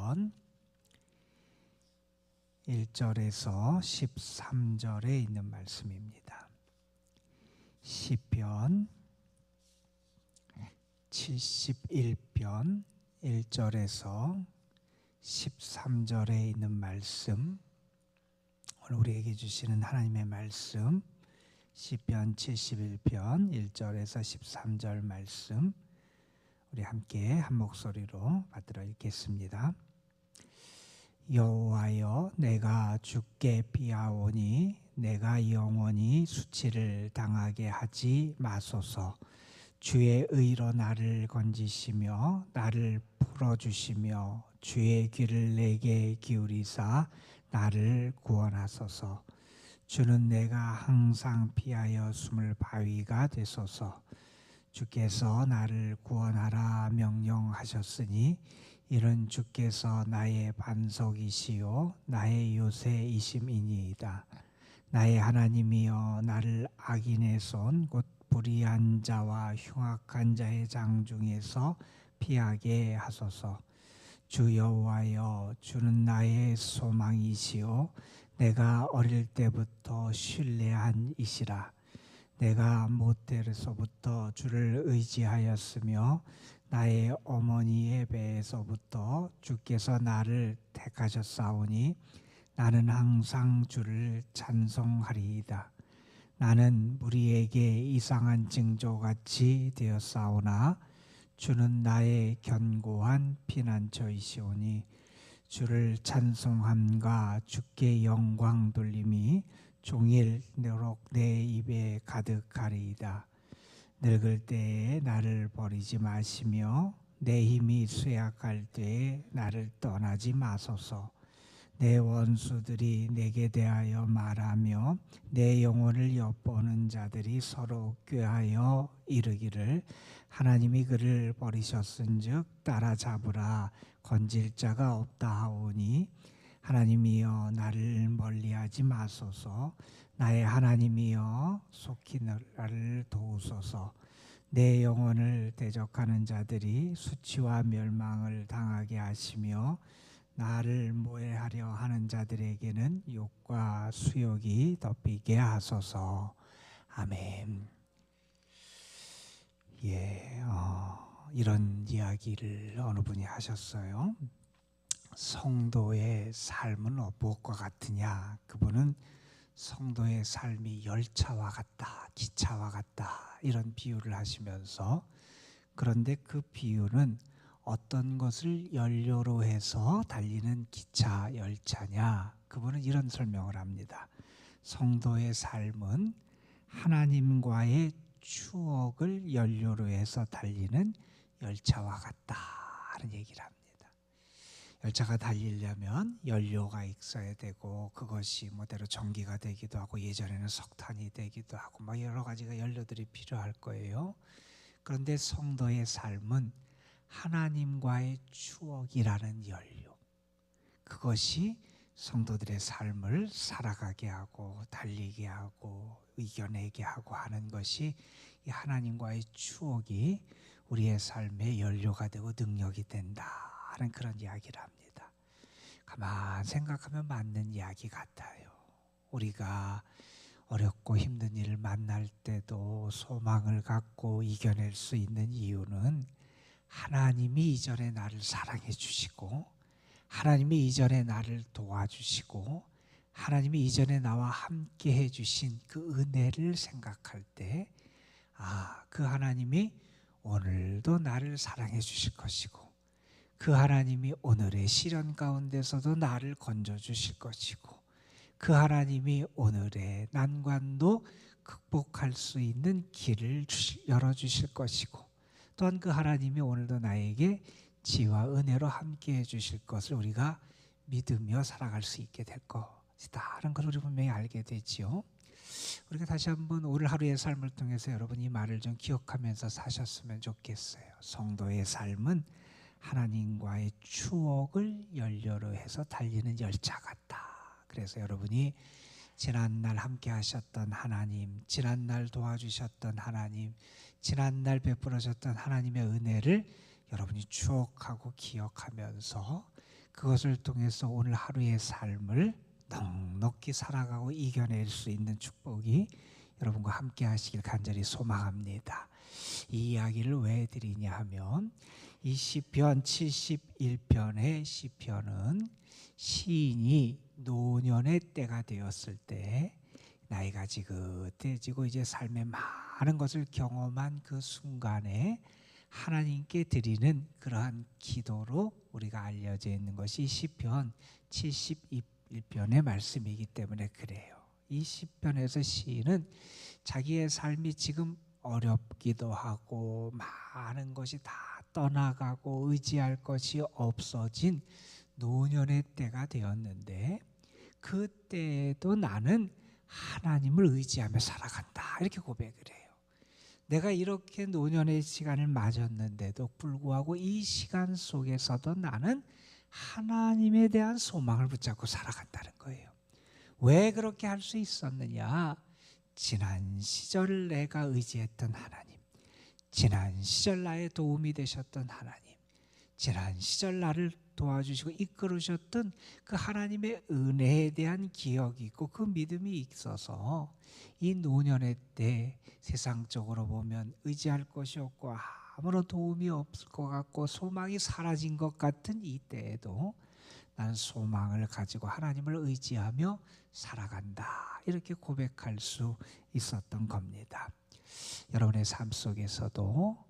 11편 1절에서 13절에 있는 말씀입니다. 시편 71편 1절에서 13절에 있는 말씀, 오늘 우리에게 주시는 하나님의 말씀, 시편 71편 1절에서 13절 말씀, 우리 함께 한 목소리로 받들어 읽겠습니다. 여호와여, 내가 주께 피하오니 내가 영원히 수치를 당하게 하지 마소서. 주의 의로 나를 건지시며 나를 풀어주시며 주의 귀를 내게 기울이사 나를 구원하소서. 주는 내가 항상 피하여 숨을 바위가 되소서. 주께서 나를 구원하라 명령하셨으니 이는 주께서 나의 반석이시요 나의 요새이심이니이다. 나의 하나님이여, 나를 악인의 손 곧 불의한 자와 흉악한 자의 장중에서 피하게 하소서. 주 여호와여, 주는 나의 소망이시요 내가 어릴 때부터 신뢰한 이시라. 내가 모태에서부터 주를 의지하였으며 나의 어머니의 배에서부터 주께서 나를 택하셨사오니 나는 항상 주를 찬송하리이다. 나는 무리에게 이상한 징조같이 되었사오나 주는 나의 견고한 피난처이시오니 주를 찬송함과 주께 영광 돌림이 종일토록 내 입에 가득하리이다. 늙을 때에 나를 버리지 마시며 내 힘이 쇠약할 때에 나를 떠나지 마소서. 내 원수들이 내게 대하여 말하며 내 영혼을 엿보는 자들이 서로 꾀하여 이르기를 하나님이 그를 버리셨은즉 따라잡으라 건질 자가 없다 하오니 하나님이여, 나를 멀리하지 마소서. 나의 하나님이여, 속히 나를 도우소서. 내 영혼을 대적하는 자들이 수치와 멸망을 당하게 하시며 나를 모해하려 하는 자들에게는 욕과 수욕이 덮이게 하소서. 아멘. 이런 이야기를 어느 분이 하셨어요. 성도의 삶은 무엇과 같으냐? 그분은 성도의 삶이 열차와 같다, 기차와 같다, 이런 비유를 하시면서, 그런데 그 비유는 어떤 것을 연료로 해서 달리는 기차, 열차냐? 그분은 이런 설명을 합니다. 성도의 삶은 하나님과의 추억을 연료로 해서 달리는 열차와 같다 하는 얘기를 합니다. 열차가 달리려면 연료가 있어야 되고, 그것이 뭐대로 전기가 되기도 하고, 예전에는 석탄이 되기도 하고 막 여러 가지가 연료들이 필요할 거예요. 그런데 성도의 삶은 하나님과의 추억이라는 연료, 그것이 성도들의 삶을 살아가게 하고 달리게 하고 이겨내게 하고 하는 것이, 이 하나님과의 추억이 우리의 삶의 연료가 되고 능력이 된다 하는 그런 이야기를 합니다. 가만 생각하면 맞는 이야기 같아요. 우리가 어렵고 힘든 일을 만날 때도 소망을 갖고 이겨낼 수 있는 이유는 하나님이 이전에 나를 사랑해 주시고, 하나님이 이전에 나를 도와주시고, 하나님이 이전에 나와 함께 해주신 그 은혜를 생각할 때, 그 하나님이 오늘도 나를 사랑해 주실 것이고, 그 하나님이 오늘의 시련 가운데서도 나를 건져 주실 것이고, 그 하나님이 오늘의 난관도 극복할 수 있는 길을 열어주실 것이고, 또한 그 하나님이 오늘도 나에게 지혜와 은혜로 함께 해주실 것을 우리가 믿으며 살아갈 수 있게 될 것이다 하는 걸 우리 분명히 알게 되지요. 우리가 다시 한번 오늘 하루의 삶을 통해서 여러분 이 말을 좀 기억하면서 사셨으면 좋겠어요. 성도의 삶은 하나님과의 추억을 연료로 해서 달리는 열차 같다. 그래서 여러분이 지난날 함께 하셨던 하나님, 지난날 도와주셨던 하나님, 지난날 베풀어졌던 하나님의 은혜를 여러분이 추억하고 기억하면서 그것을 통해서 오늘 하루의 삶을 넉넉히 살아가고 이겨낼 수 있는 축복이 여러분과 함께 하시길 간절히 소망합니다. 이 이야기를 왜 드리냐 하면 이 시편 71편의 시편은 시인이 노년의 때가 되었을 때 나이가 지긋해지고 이제 삶의 많은 것을 경험한 그 순간에 하나님께 드리는 그러한 기도로 우리가 알려져 있는 것이 시편 71편의 말씀이기 때문에 그래요. 이 시편에서 시인은 자기의 삶이 지금 어렵기도 하고 많은 것이 다 떠나가고 의지할 것이 없어진 노년의 때가 되었는데 그때에도 나는 하나님을 의지하며 살아간다 이렇게 고백을 해요. 내가 이렇게 노년의 시간을 맞았는데도 불구하고 이 시간 속에서도 나는 하나님에 대한 소망을 붙잡고 살아간다는 거예요. 왜 그렇게 할 수 있었느냐? 지난 시절 내가 의지했던 하나님, 지난 시절 나의 도움이 되셨던 하나님, 지난 시절 나를 도와주시고 이끌으셨던 그 하나님의 은혜에 대한 기억이 있고 그 믿음이 있어서 이 노년의 때 세상적으로 보면 의지할 것이 없고 아무런 도움이 없을 것 같고 소망이 사라진 것 같은 이 때에도 나는 소망을 가지고 하나님을 의지하며 살아간다 이렇게 고백할 수 있었던 겁니다. 여러분의 삶 속에서도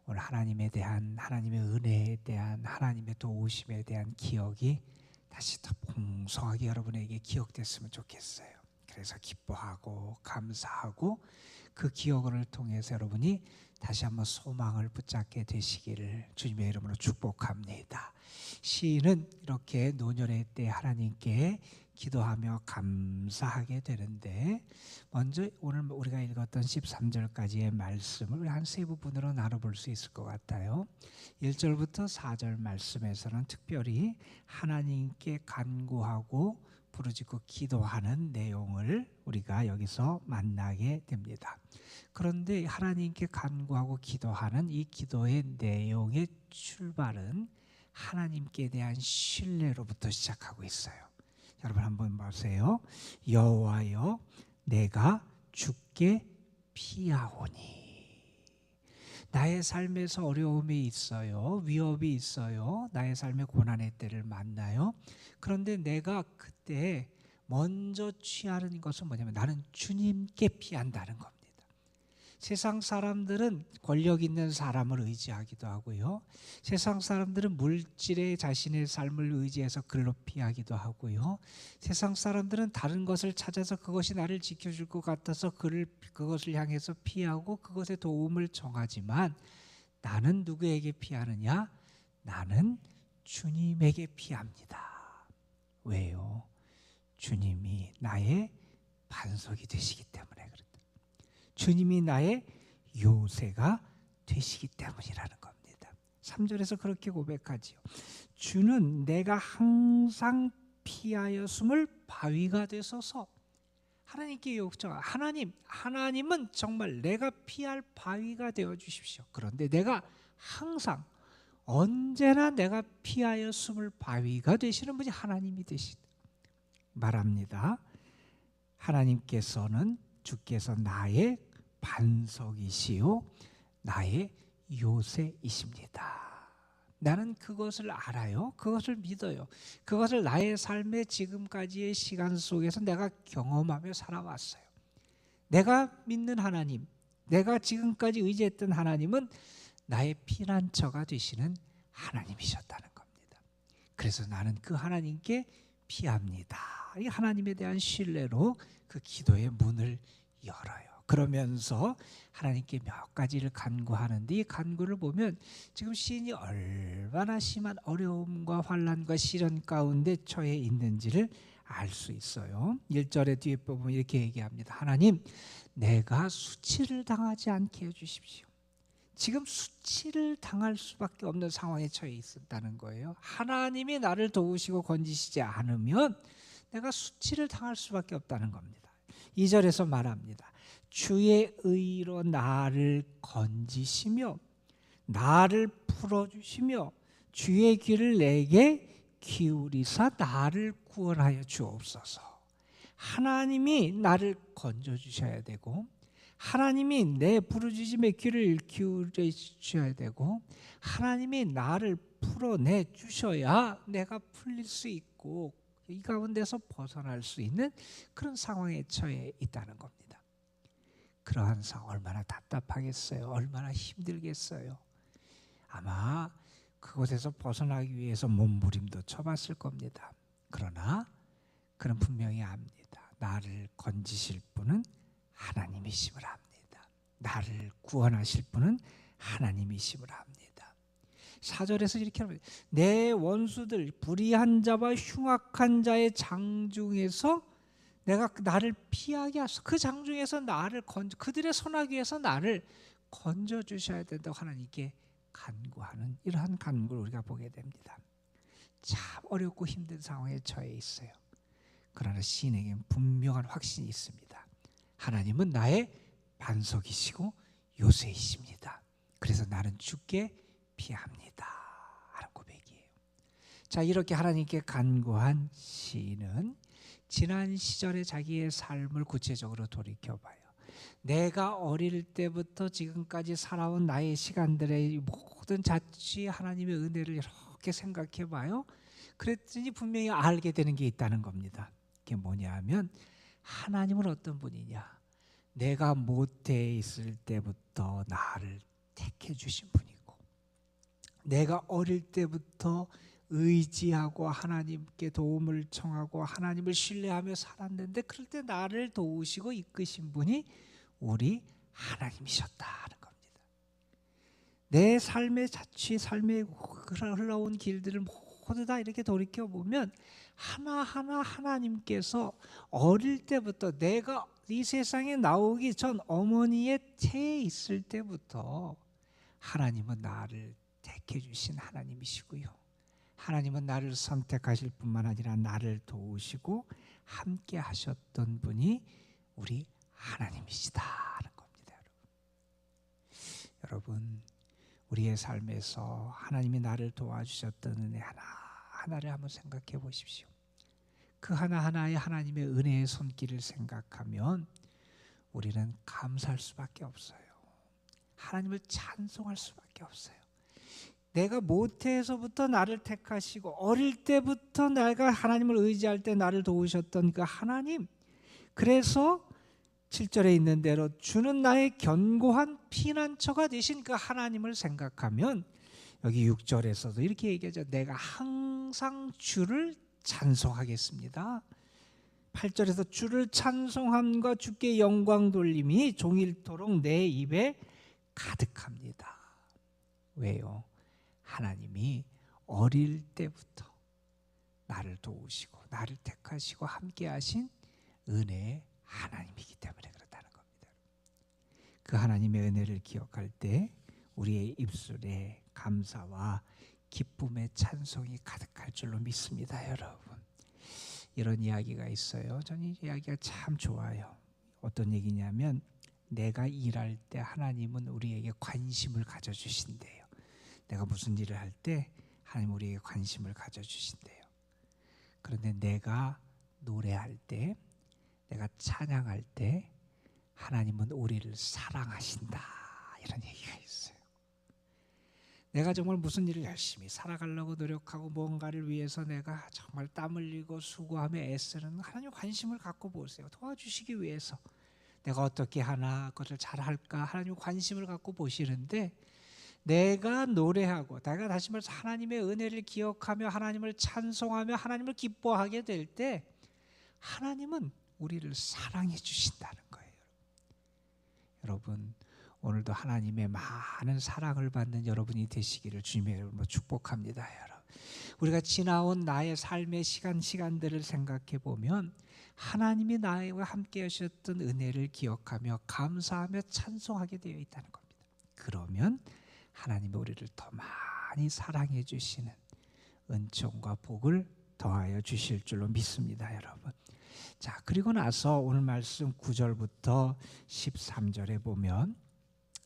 오늘 하나님에 대한 하나님의 은혜에 대한 하나님의 도우심에 대한 기억이 다시 더 풍성하게 여러분에게 기억됐으면 좋겠어요. 그래서 기뻐하고 감사하고 그 기억을 통해서 여러분이 다시 한번 소망을 붙잡게 되시기를 주님의 이름으로 축복합니다. 시인은 이렇게 노년의 때 하나님께 기도하며 감사하게 되는데 먼저 오늘 우리가 읽었던 13절까지의 말씀을 한 세 부분으로 나눠볼 수 있을 것 같아요. 1절부터 4절 말씀에서는 특별히 하나님께 간구하고 부르짖고 기도하는 내용을 우리가 여기서 만나게 됩니다. 그런데 하나님께 간구하고 기도하는 이 기도의 내용의 출발은 하나님께 대한 신뢰로부터 시작하고 있어요. 여러분 한번 보세요. 여호와여 내가 주께 피하오니. 나의 삶에서 어려움이 있어요. 위협이 있어요. 나의 삶의 고난의 때를 만나요. 그런데 내가 그때 먼저 취하는 것은 뭐냐면 나는 주님께 피한다는 겁니다. 세상 사람들은 권력 있는 사람을 의지하기도 하고요. 세상 사람들은 물질에 자신의 삶을 의지해서 그걸로 피하기도 하고요. 세상 사람들은 다른 것을 찾아서 그것이 나를 지켜줄 것 같아서 그것을 향해서 피하고 그것의 도움을 청하지만 나는 누구에게 피하느냐? 나는 주님에게 피합니다. 왜요? 주님이 나의 반석이 되시기 때문에 그렇다. 주님이 나의 요새가 되시기 때문이라는 겁니다. 3절에서 그렇게 고백하지요. 주는 내가 항상 피하였음을 바위가 되소서. 하나님께 요청. 하나님은 정말 내가 피할 바위가 되어 주십시오. 그런데 내가 항상 언제나 내가 피하였음을 바위가 되시는 분이 하나님이 되시다 말합니다. 하나님께서는 주께서 나의 반석이시요 나의 요새이십니다. 나는 그것을 알아요. 그것을 믿어요. 그것을 나의 삶의 지금까지의 시간 속에서 내가 경험하며 살아왔어요. 내가 믿는 하나님, 내가 지금까지 의지했던 하나님은 나의 피난처가 되시는 하나님이셨다는 겁니다. 그래서 나는 그 하나님께 피합니다. 이 하나님에 대한 신뢰로 그 기도의 문을 열어요. 그러면서 하나님께 몇 가지를 간구하는데 이 간구를 보면 지금 시인이 얼마나 심한 어려움과 환난과 시련 가운데 처해 있는지를 알 수 있어요. 1절의 뒤에 보면 이렇게 얘기합니다. 하나님, 내가 수치를 당하지 않게 해주십시오. 지금 수치를 당할 수밖에 없는 상황에 처해 있었다는 거예요. 하나님이 나를 도우시고 건지시지 않으면 내가 수치를 당할 수밖에 없다는 겁니다. 2절에서 말합니다. 주의 의로 나를 건지시며 나를 풀어주시며 주의 길을 내게 기울이사 나를 구원하여 주옵소서. 하나님이 나를 건져주셔야 되고, 하나님이 내 부르짖음에 귀를 기울여 주셔야 되고, 하나님이 나를 풀어내 주셔야 내가 풀릴 수 있고 이 가운데서 벗어날 수 있는 그런 상황에 처해 있다는 겁니다. 그러한 상황 얼마나 답답하겠어요. 얼마나 힘들겠어요. 아마 그곳에서 벗어나기 위해서 몸부림도 쳐봤을 겁니다. 그러나 그는 분명히 압니다. 나를 건지실 분은 하나님이심을 압니다. 나를 구원하실 분은 하나님이심을 압니다. 4절에서 이렇게 합니다. 내 원수들 불의한 자와 흉악한 자의 장중에서 내가 나를 피하게 하소서. 그 장중에서 나를 그들의 손아귀에서 나를 건져 주셔야 된다고 하나님께 간구하는 이러한 간구를 우리가 보게 됩니다. 참 어렵고 힘든 상황에 처해 있어요. 그러나 시인에게는 분명한 확신이 있습니다. 하나님은 나의 반석이시고 요새이십니다. 그래서 나는 주께 피합니다 하는 고백이에요. 자, 이렇게 하나님께 간구한 시인은 지난 시절의 자기의 삶을 구체적으로 돌이켜봐요. 내가 어릴 때부터 지금까지 살아온 나의 시간들의 모든 자취 하나님의 은혜를 이렇게 생각해봐요. 그랬더니 분명히 알게 되는 게 있다는 겁니다. 그게 뭐냐 하면 하나님은 어떤 분이냐, 내가 모태에 있을 때부터 나를 택해 주신 분이고, 내가 어릴 때부터 의지하고 하나님께 도움을 청하고 하나님을 신뢰하며 살았는데 그럴 때 나를 도우시고 이끄신 분이 우리 하나님이셨다는 겁니다. 내 삶의 자취, 삶의 흘러온 길들을 모두 다 이렇게 돌이켜보면 하나하나 하나님께서 어릴 때부터 내가 이 세상에 나오기 전 어머니의 태에 있을 때부터 하나님은 나를 택해 주신 하나님이시고요. 하나님은 나를 선택하실 뿐만 아니라 나를 도우시고 함께 하셨던 분이 우리 하나님이시다는 겁니다. 여러분, 우리의 삶에서 하나님이 나를 도와주셨던 은혜 하나하나를 한번 생각해 보십시오. 그 하나하나의 하나님의 은혜의 손길을 생각하면 우리는 감사할 수밖에 없어요. 하나님을 찬송할 수밖에 없어요. 내가 모태에서부터 나를 택하시고 어릴 때부터 내가 하나님을 의지할 때 나를 도우셨던 그 하나님, 그래서 7절에 있는 대로 주는 나의 견고한 피난처가 되신 그 하나님을 생각하면 여기 6절에서도 이렇게 얘기하죠. 내가 항상 주를 찬송하겠습니다. 8절에서 주를 찬송함과 주께 영광 돌림이 종일토록 내 입에 가득합니다. 왜요? 하나님이 어릴 때부터 나를 도우시고 나를 택하시고 함께 하신 은혜의 하나님이기 때문에 그렇다는 겁니다. 그 하나님의 은혜를 기억할 때 우리의 입술에 감사와 기쁨의 찬송이 가득할 줄로 믿습니다. 여러분, 이런 이야기가 있어요. 저는 이 이야기가 참 좋아요. 어떤 얘기냐면 내가 일할 때 하나님은 우리에게 관심을 가져주신대요. 내가 무슨 일을 할 때 하나님 우리에게 관심을 가져주신대요. 그런데 내가 노래할 때, 내가 찬양할 때 하나님은 우리를 사랑하신다, 이런 얘기가 있어요. 내가 정말 무슨 일을 열심히 살아가려고 노력하고 뭔가를 위해서 내가 정말 땀 흘리고 수고하며 애쓰는 하나님 관심을 갖고 보세요. 도와주시기 위해서 내가 어떻게 하나 그것을 잘할까 하나님 관심을 갖고 보시는데, 내가 노래하고 내가 다시 말해서 하나님의 은혜를 기억하며 하나님을 찬송하며 하나님을 기뻐하게 될 때 하나님은 우리를 사랑해 주신다는 거예요. 여러분, 오늘도 하나님의 많은 사랑을 받는 여러분이 되시기를 주님의 이름으로 축복합니다. 여러분, 우리가 지나온 나의 삶의 시간들을 생각해 보면 하나님이 나와 함께 하셨던 은혜를 기억하며 감사하며 찬송하게 되어 있다는 겁니다. 그러면 하나님이 우리를 더 많이 사랑해 주시는 은총과 복을 더하여 주실 줄로 믿습니다. 여러분, 자, 그리고 나서 오늘 말씀 9절부터 13절에 보면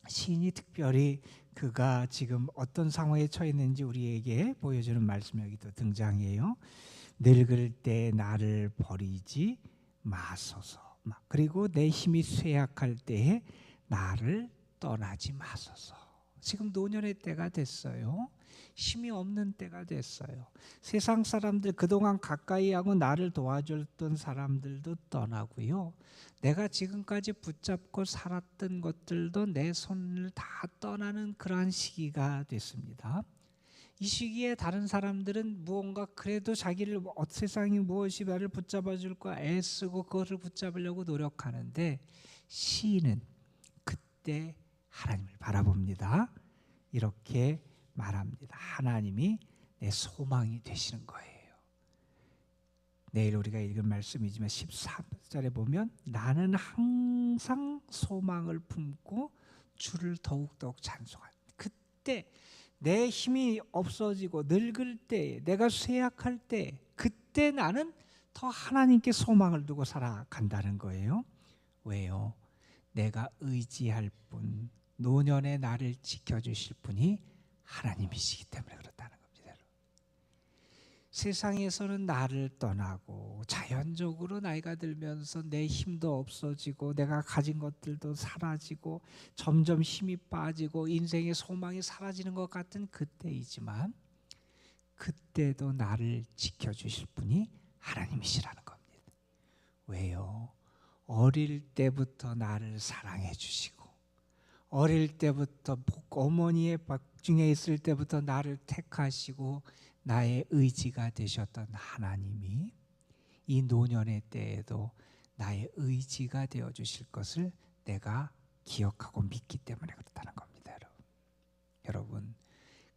시인이 특별히 그가 지금 어떤 상황에 처해 있는지 우리에게 보여주는 말씀이 여기도 등장해요. 늙을 때 나를 버리지 마소서. 그리고 내 힘이 쇠약할 때에 나를 떠나지 마소서. 지금 노년의 때가 됐어요. 힘이 없는 때가 됐어요. 세상 사람들, 그동안 가까이 하고 나를 도와줬던 사람들도 떠나고요. 내가 지금까지 붙잡고 살았던 것들도 내 손을 다 떠나는 그러한 시기가 됐습니다. 이 시기에 다른 사람들은 무언가 그래도 자기를 세상이 무엇이 나를 붙잡아 줄까 애쓰고 그것을 붙잡으려고 노력하는데, 시인은 그때 하나님을 바라봅니다. 이렇게 말합니다. 하나님이 내 소망이 되시는 거예요. 내일 우리가 읽은 말씀이지만 14절에 보면 나는 항상 소망을 품고 주를 더욱더욱 찬송한다. 그때 내 힘이 없어지고 늙을 때, 내가 쇠약할 때, 그때 나는 더 하나님께 소망을 두고 살아간다는 거예요. 왜요? 내가 의지할 분, 노년에 나를 지켜주실 분이 하나님이시기 때문에 그렇다는 겁니다. 세상에서는 나를 떠나고 자연적으로 나이가 들면서 내 힘도 없어지고 내가 가진 것들도 사라지고 점점 힘이 빠지고 인생의 소망이 사라지는 것 같은 그때이지만, 그때도 나를 지켜주실 분이 하나님이시라는 겁니다. 왜요? 어릴 때부터 나를 사랑해 주시고 어릴 때부터 어머니의 박중에 있을 때부터 나를 택하시고 나의 의지가 되셨던 하나님이 이 노년의 때에도 나의 의지가 되어 주실 것을 내가 기억하고 믿기 때문에 그렇다는 겁니다. 여러분,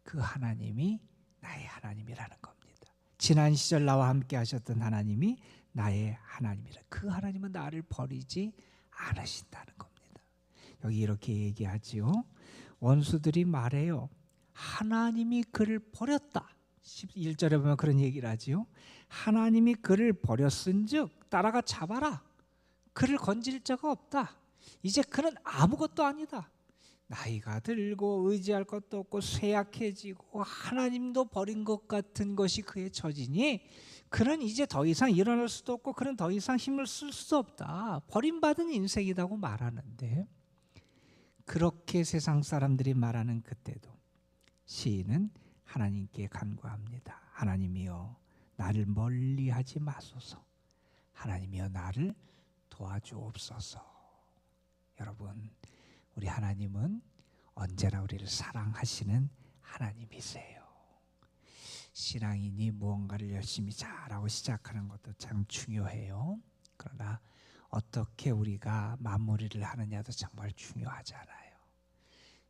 그 하나님이 나의 하나님이라는 겁니다. 지난 시절 나와 함께 하셨던 하나님이 나의 하나님이라. 그 하나님은 나를 버리지 않으신다는 겁니다. 여기 이렇게 얘기하지요. 원수들이 말해요. 하나님이 그를 버렸다. 11절에 보면 그런 얘기를 하지요. 하나님이 그를 버렸은즉 따라가 잡아라. 그를 건질 자가 없다. 이제 그는 아무것도 아니다. 나이가 들고 의지할 것도 없고 쇠약해지고 하나님도 버린 것 같은 것이 그의 처지니 그는 이제 더 이상 일어날 수도 없고 그는 더 이상 힘을 쓸 수도 없다. 버림받은 인생이라고 말하는데, 그렇게 세상 사람들이 말하는 그때도 시인은 하나님께 간구합니다. 하나님이여 나를 멀리하지 마소서. 하나님이여 나를 도와주옵소서. 여러분, 우리 하나님은 언제나 우리를 사랑하시는 하나님이세요. 신앙인이 무언가를 열심히 잘하고 시작하는 것도 참 중요해요. 그러나 어떻게 우리가 마무리를 하느냐도 정말 중요하잖아요.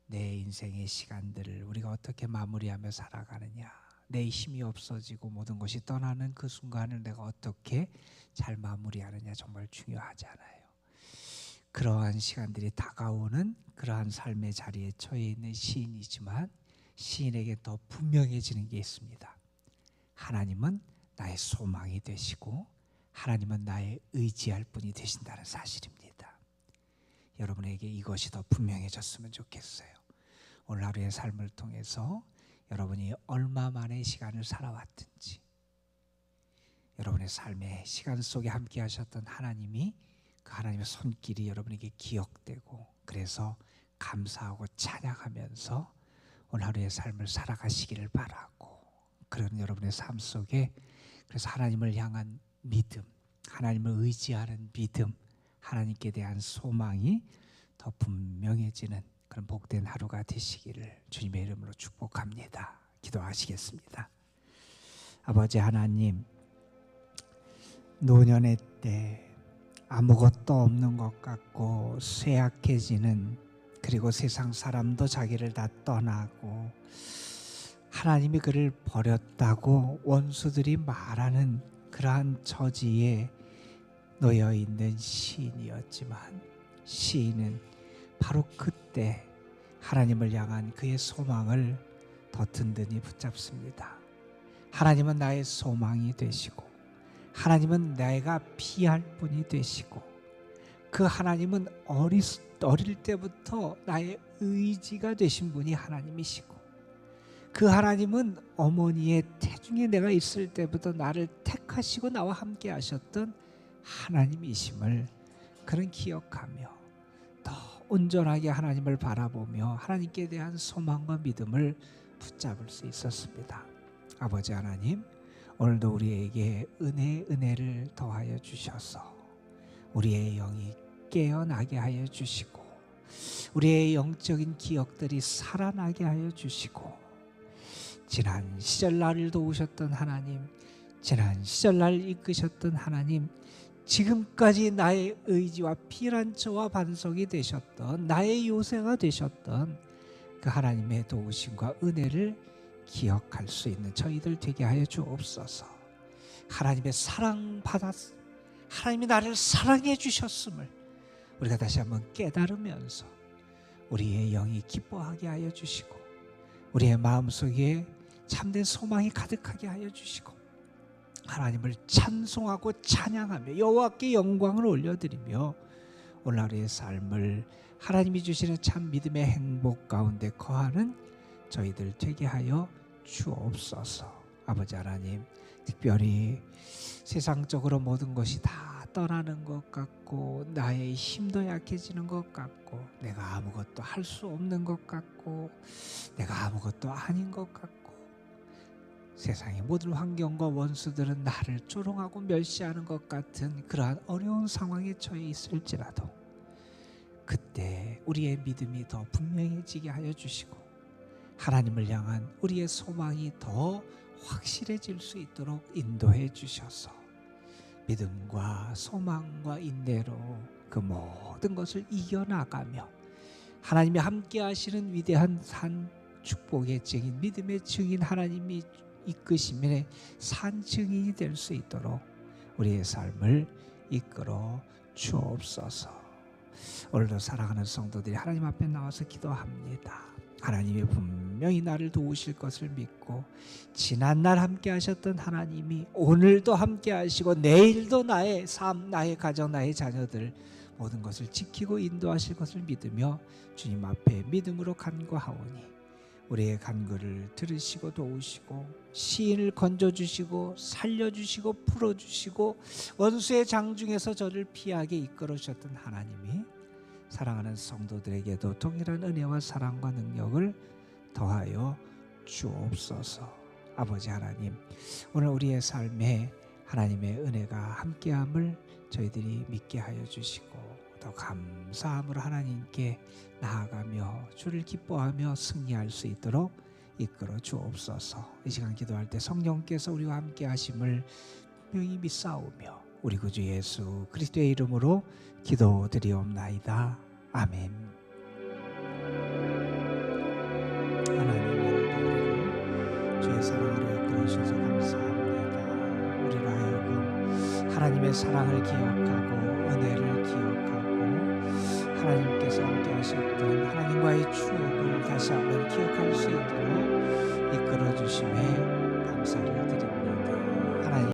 내 인생의 시간들을 우리가 어떻게 마무리하며 살아가느냐, 내 힘이 없어지고 모든 것이 떠나는 그 순간을 내가 어떻게 잘 마무리하느냐 정말 중요하잖아요. 그러한 시간들이 다가오는 그러한 삶의 자리에 처해 있는 시인이지만, 시인에게 더 분명해지는 게 있습니다. 하나님은 나의 소망이 되시고 하나님은 나의 의지할 분이 되신다는 사실입니다. 여러분에게 이것이 더 분명해졌으면 좋겠어요. 오늘 하루의 삶을 통해서 여러분이 얼마만의 시간을 살아왔든지, 여러분의 삶의 시간 속에 함께 하셨던 하나님이, 그 하나님의 손길이 여러분에게 기억되고, 그래서 감사하고 찬양하면서 오늘 하루의 삶을 살아가시기를 바라고, 그런 여러분의 삶 속에 그래서 하나님을 향한 믿음, 하나님을 의지하는 믿음, 하나님께 대한 소망이 더 분명해지는 그런 복된 하루가 되시기를 주님의 이름으로 축복합니다. 기도하시겠습니다. 아버지 하나님, 노년의 때 아무것도 없는 것 같고 쇠약해지는, 그리고 세상 사람도 자기를 다 떠나고 하나님이 그를 버렸다고 원수들이 말하는 그러한 처지에 놓여 있는 시인이었지만, 시인은 바로 그때 하나님을 향한 그의 소망을 더 든든히 붙잡습니다. 하나님은 나의 소망이 되시고 하나님은 내가 피할 분이 되시고 그 하나님은 어릴 때부터 나의 의지가 되신 분이 하나님이시고, 그 하나님은 어머니의 태중에 내가 있을 때부터 나를 택하시고 나와 함께 하셨던 하나님이심을 그런 기억하며 더 온전하게 하나님을 바라보며 하나님께 대한 소망과 믿음을 붙잡을 수 있었습니다. 아버지 하나님, 오늘도 우리에게 은혜를 더하여 주셔서 우리의 영이 깨어나게 하여 주시고, 우리의 영적인 기억들이 살아나게 하여 주시고, 지난 시절 나를 도우셨던 하나님, 지난 시절 나를 이끄셨던 하나님, 지금까지 나의 의지와 피난처와 반석이 되셨던, 나의 요새가 되셨던 그 하나님의 도우심과 은혜를 기억할 수 있는 저희들 되게 하여 주옵소서. 하나님의 하나님이 나를 사랑해 주셨음을 우리가 다시 한번 깨달으면서 우리의 영이 기뻐하게 하여 주시고, 우리의 마음속에 참된 소망이 가득하게 하여 주시고, 하나님을 찬송하고 찬양하며 여호와께 영광을 올려드리며 오늘 하루의 삶을 하나님이 주시는 참 믿음의 행복 가운데 거하는 저희들 되게 하여 주옵소서. 아버지 하나님, 특별히 세상적으로 모든 것이 다 떠나는 것 같고, 나의 힘도 약해지는 것 같고, 내가 아무것도 할 수 없는 것 같고, 내가 아무것도 아닌 것 같고, 세상의 모든 환경과 원수들은 나를 조롱하고 멸시하는 것 같은 그러한 어려운 상황에 처해 있을지라도 그때 우리의 믿음이 더 분명해지게 하여 주시고, 하나님을 향한 우리의 소망이 더 확실해질 수 있도록 인도해 주셔서 믿음과 소망과 인내로 그 모든 것을 이겨나가며 하나님이 함께 하시는 위대한 산 축복의 증인, 믿음의 증인, 하나님이 이끄심에 산 증인이 될 수 있도록 우리의 삶을 이끌어 주옵소서. 오늘도 사랑하는 성도들이 하나님 앞에 나와서 기도합니다. 하나님이 분명히 나를 도우실 것을 믿고, 지난날 함께 하셨던 하나님이 오늘도 함께 하시고 내일도 나의 삶, 나의 가정, 나의 자녀들 모든 것을 지키고 인도하실 것을 믿으며 주님 앞에 믿음으로 간구하오니 우리의 간구를 들으시고 도우시고 시인을 건져주시고 살려주시고 풀어주시고 원수의 장중에서 저를 피하게 이끌어 주셨던 하나님이 사랑하는 성도들에게도 동일한 은혜와 사랑과 능력을 더하여 주옵소서. 아버지 하나님, 오늘 우리의 삶에 하나님의 은혜가 함께함을 저희들이 믿게 하여 주시고 더 감사함으로 하나님께 나아가며 주를 기뻐하며 승리할 수 있도록 이끌어 주옵소서. 이 시간 기도할 때 성령께서 우리와 함께 하심을 분명히 믿사오며 우리 구주 예수 그리스도의 이름으로 기도드리옵나이다. 아멘. 하나님, 오늘도 우리를 주의 사랑으로 이끌어 주셔서 감사합니다. 우리로 하여금 하나님의 사랑을 기억하고 은혜를 기억하고 하나님께서 함께 하셨던 하나님과의 추억을 다시 한번 기억할 수 있도록 이끌어 주심에